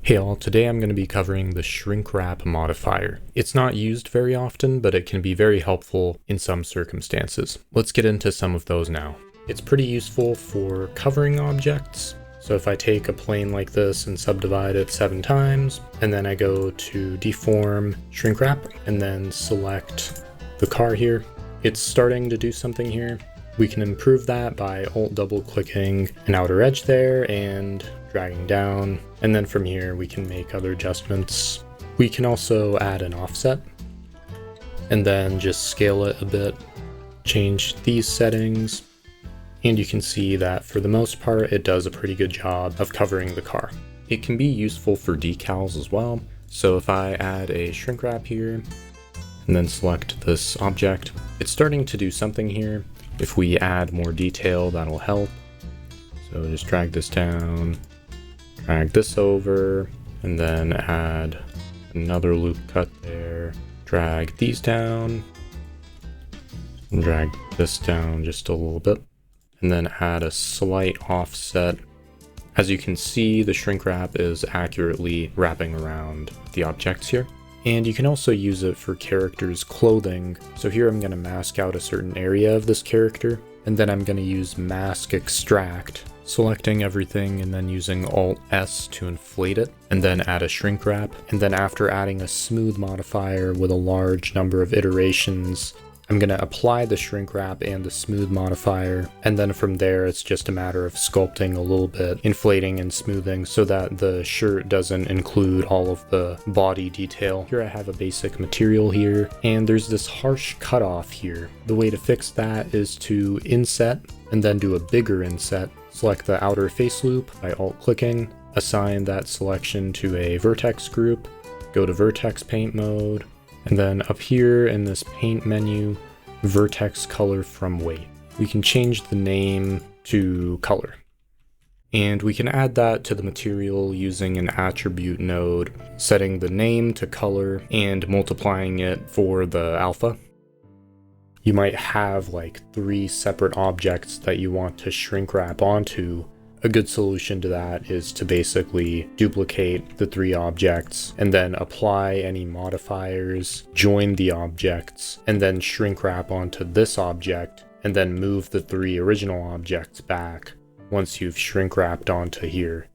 Hey all, today I'm going to be covering the Shrinkwrap modifier. It's not used very often, but it can be very helpful in some circumstances. Let's get into some of those now. It's pretty useful for covering objects. So if I take a plane like this and subdivide it 7 times, and then I go to deform Shrinkwrap, and then select the car here, it's starting to do something here. We can improve that by alt double clicking an outer edge there and dragging down, and then from here we can make other adjustments. We can also add an offset and then just scale it a bit, change these settings, and you can see that for the most part it does a pretty good job of covering the car. It can be useful for decals as well. So if I add a shrink wrap here and then select this object, it's starting to do something here. If we add more detail, that'll help. So just drag this down, drag this over, and then add another loop cut there. Drag these down, and drag this down just a little bit, and then add a slight offset. As you can see, the shrink wrap is accurately wrapping around the objects here. And you can also use it for characters' clothing. So here I'm going to mask out a certain area of this character, and then I'm going to use mask extract, selecting everything and then using Alt S to inflate it, and then add a shrink wrap. And then after adding a smooth modifier with a large number of iterations, I'm going to apply the shrink wrap and the smooth modifier, and then from there it's just a matter of sculpting a little bit, inflating and smoothing so that the shirt doesn't include all of the body detail. Here I have a basic material here, and there's this harsh cutoff here. The way to fix that is to inset and then do a bigger inset. Select the outer face loop by alt-clicking, assign that selection to a vertex group, go to vertex paint mode, and then up here in this paint menu, vertex color from weight. We can change the name to color. And we can add that to the material using an attribute node, setting the name to color and multiplying it for the alpha. You might have like 3 separate objects that you want to shrink wrap onto. A good solution to that is to basically duplicate the 3 objects and then apply any modifiers, join the objects, and then shrink wrap onto this object, and then move the 3 original objects back once you've shrink wrapped onto here.